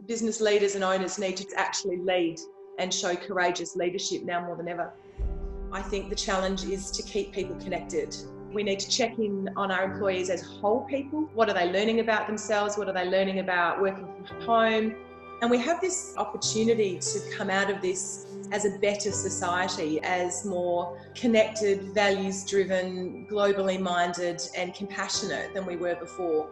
business leaders and owners need to actually lead and show courageous leadership now more than ever. I think the challenge is to keep people connected. We need to check in on our employees as whole people. What are they learning about themselves? What are they learning about working from home? And we have this opportunity to come out of this as a better society, as more connected, values-driven, globally minded and compassionate than we were before.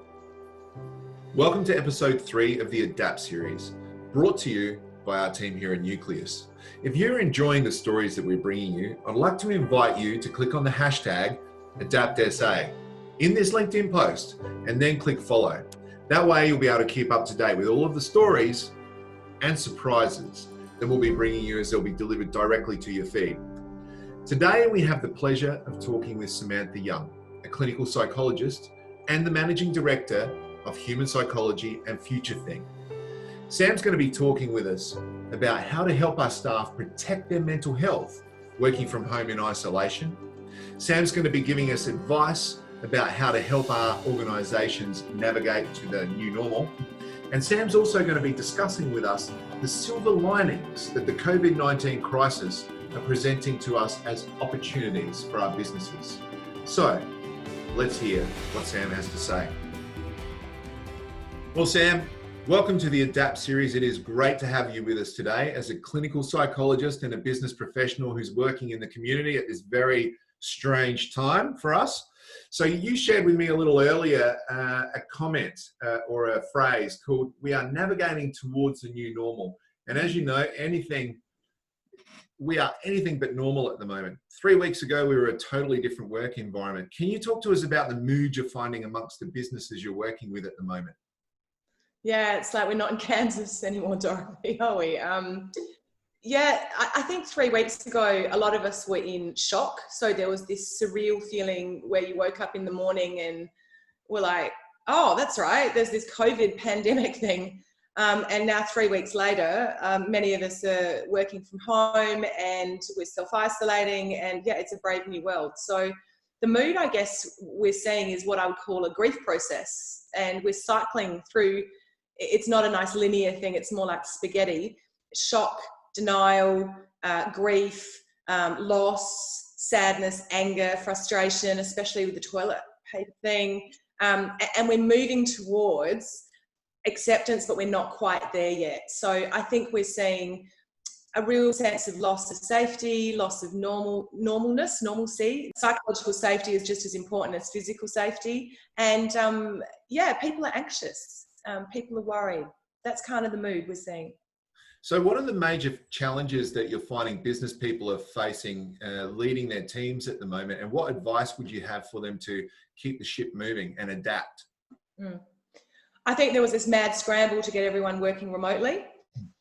Welcome to episode 3 of the Adapt series, brought to you by our team here at Nucleus. If you're enjoying the stories that we're bringing you, I'd like to invite you to click on the hashtag AdaptSA in this LinkedIn post and then click follow. That way you'll be able to keep up to date with all of the stories and surprises that we'll be bringing you as they'll be delivered directly to your feed. Today we have the pleasure of talking with Samantha Young, a clinical psychologist and the managing director of Human Psychology and Future Thing. Sam's going to be talking with us about how to help our staff protect their mental health working from home in isolation. Sam's going to be giving us advice about how to help our organisations navigate to the new normal. And Sam's also going to be discussing with us the silver linings that the COVID-19 crisis are presenting to us as opportunities for our businesses. So let's hear what Sam has to say. Well, Sam, welcome to the Adapt series. It is great to have you with us today as a clinical psychologist and a business professional who's working in the community at this very strange time for us. So you shared with me a little earlier a comment or a phrase called, "We are navigating towards the new normal." And as you know, we are anything but normal at the moment. 3 weeks ago, we were a totally different work environment. Can you talk to us about the mood you're finding amongst the businesses you're working with at the moment? Yeah, it's like we're not in Kansas anymore, Dorothy, are we? I think 3 weeks ago, a lot of us were in shock. So there was this surreal feeling where you woke up in the morning and were like, oh, that's right, there's this COVID pandemic thing. And now 3 weeks later, many of us are working from home and we're self-isolating, and yeah, it's a brave new world. So the mood, I guess, we're seeing is what I would call a grief process. And we're cycling through, it's not a nice linear thing, it's more like spaghetti. Shock, denial, grief, loss, sadness, anger, frustration, especially with the toilet paper thing. And we're moving towards acceptance, but we're not quite there yet. So I think we're seeing a real sense of loss of safety, loss of normalcy. Psychological safety is just as important as physical safety. And people are anxious. People are worried. That's kind of the mood we're seeing. So what are the major challenges that you're finding business people are facing leading their teams at the moment? And what advice would you have for them to keep the ship moving and adapt? I think there was this mad scramble to get everyone working remotely.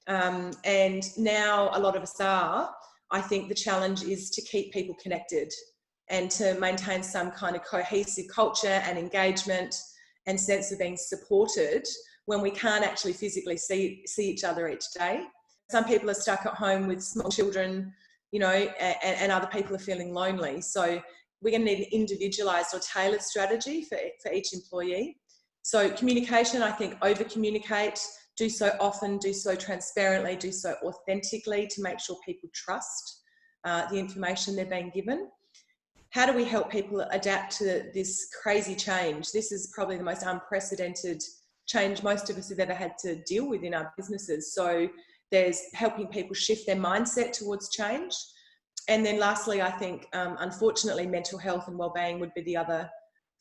And now a lot of us are. I think the challenge is to keep people connected and to maintain some kind of cohesive culture and engagement and sense of being supported when we can't actually physically see each other each day. Some people are stuck at home with small children, and other people are feeling lonely. So we're going to need an individualized or tailored strategy for each employee. So communication, I think, over-communicate, do so often, do so transparently, do so authentically to make sure people trust the information they're being given. How do we help people adapt to this crazy change? This is probably the most unprecedented change most of us have ever had to deal with in our businesses. So there's helping people shift their mindset towards change. And then lastly, I think, unfortunately, mental health and wellbeing would be the other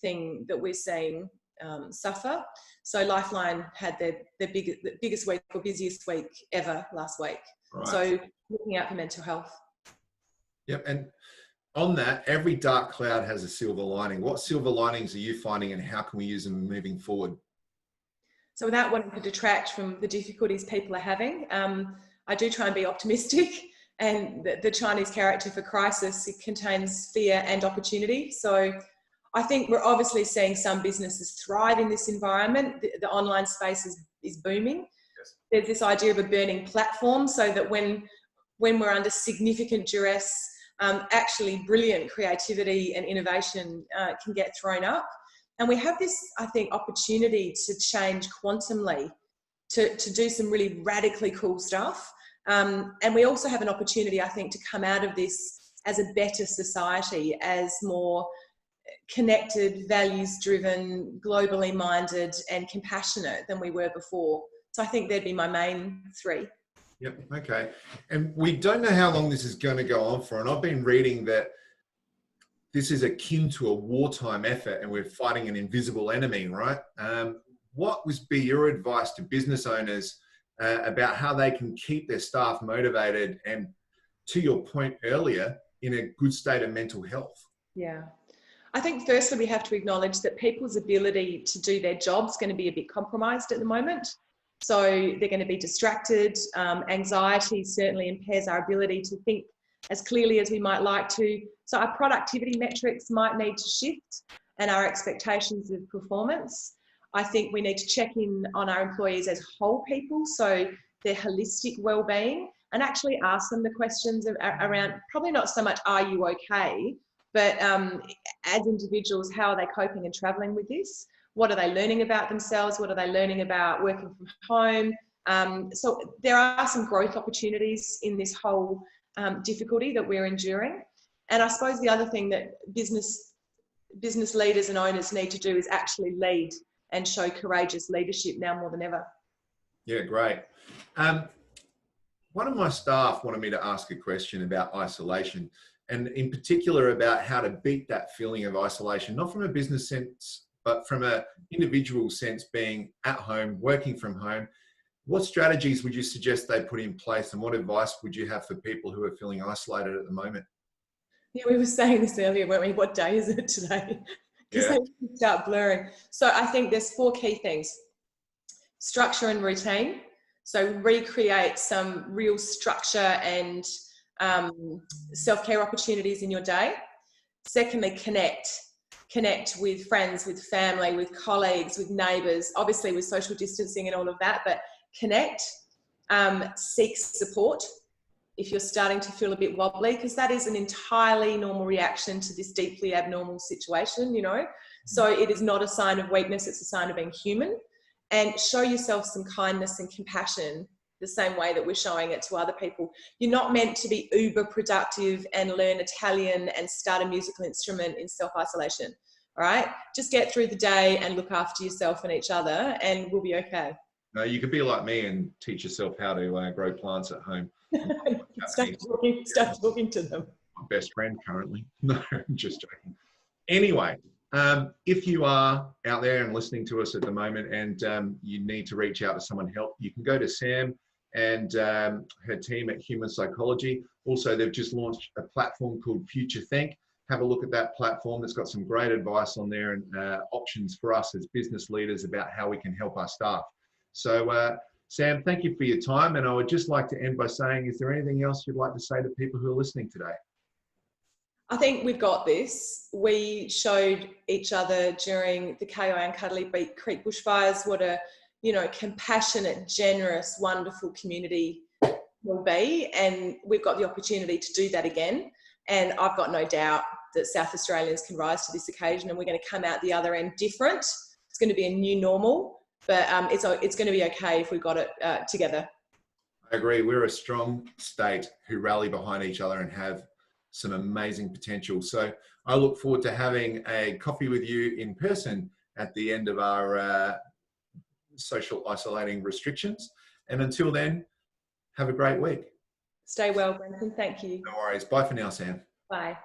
thing that we're seeing suffer. So Lifeline had the biggest week or busiest week ever last week. Right. So looking out for mental health. Yep. And on that, every dark cloud has a silver lining. What silver linings are you finding and how can we use them moving forward? So without wanting to detract from the difficulties people are having, I do try and be optimistic, and the Chinese character for crisis, it contains fear and opportunity. So I think we're obviously seeing some businesses thrive in this environment. The online space is booming. Yes. There's this idea of a burning platform so that when we're under significant duress, actually brilliant creativity and innovation can get thrown up. And we have this, I think, opportunity to change quantumly to do some really radically cool stuff. And we also have an opportunity, I think, to come out of this as a better society, as more connected, values-driven, globally minded and compassionate than we were before. So I think that'd be my main three. Yep. Okay. And we don't know how long this is going to go on for. And I've been reading that this is akin to a wartime effort and we're fighting an invisible enemy, right? What would be your advice to business owners about how they can keep their staff motivated and, to your point earlier, in a good state of mental health? Yeah. I think firstly, we have to acknowledge that people's ability to do their jobs is going to be a bit compromised at the moment. So they're going to be distracted. Anxiety certainly impairs our ability to think as clearly as we might like to. So our productivity metrics might need to shift and our expectations of performance. I think we need to check in on our employees as whole people, so their holistic well-being, and actually ask them the questions around, probably not so much, are you okay? But as individuals, how are they coping and traveling with this? What are they learning about themselves? What are they learning about working from home? So there are some growth opportunities in this whole difficulty that we're enduring. And I suppose the other thing that business leaders and owners need to do is actually lead and show courageous leadership now more than ever. Yeah, great. One of my staff wanted me to ask a question about isolation, and in particular about how to beat that feeling of isolation, not from a business sense, but from an individual sense, being at home, working from home. What strategies would you suggest they put in place, and what advice would you have for people who are feeling isolated at the moment? Yeah, we were saying this earlier, weren't we? What day is it today? Because they start blurring. So I think there's 4 key things. Structure and routine. So recreate some real structure and self-care opportunities in your day. Secondly, connect with friends, with family, with colleagues, with neighbours, obviously with social distancing and all of that, but connect. Seek support if you're starting to feel a bit wobbly, because that is an entirely normal reaction to this deeply abnormal situation, you know. So it is not a sign of weakness, it's a sign of being human. And show yourself some kindness and compassion the same way that we're showing it to other people. You're not meant to be uber productive and learn Italian and start a musical instrument in self-isolation, all right? Just get through the day and look after yourself and each other and we'll be okay. No, you could be like me and teach yourself how to grow plants at home. Start talking to them. My best friend currently. No, I'm just joking. Anyway, if you are out there and listening to us at the moment and you need to reach out to someone help, you can go to Sam and her team at Human Psychology. Also, they've just launched a platform called Future Think. Have a look at that platform. It's got some great advice on there and options for us as business leaders about how we can help our staff. So, Sam, thank you for your time. And I would just like to end by saying, is there anything else you'd like to say to people who are listening today? I think we've got this. We showed each other during the KI and Cuddly Creek bushfires what a, you know, compassionate, generous, wonderful community will be. And we've got the opportunity to do that again. And I've got no doubt that South Australians can rise to this occasion and we're going to come out the other end different. It's going to be a new normal, but it's going to be okay if we got it together. I agree. We're a strong state who rally behind each other and have some amazing potential. So I look forward to having a coffee with you in person at the end of our social isolating restrictions. And until then, have a great week. Stay well, Brenton. Thank you. No worries. Bye for now, Sam. Bye.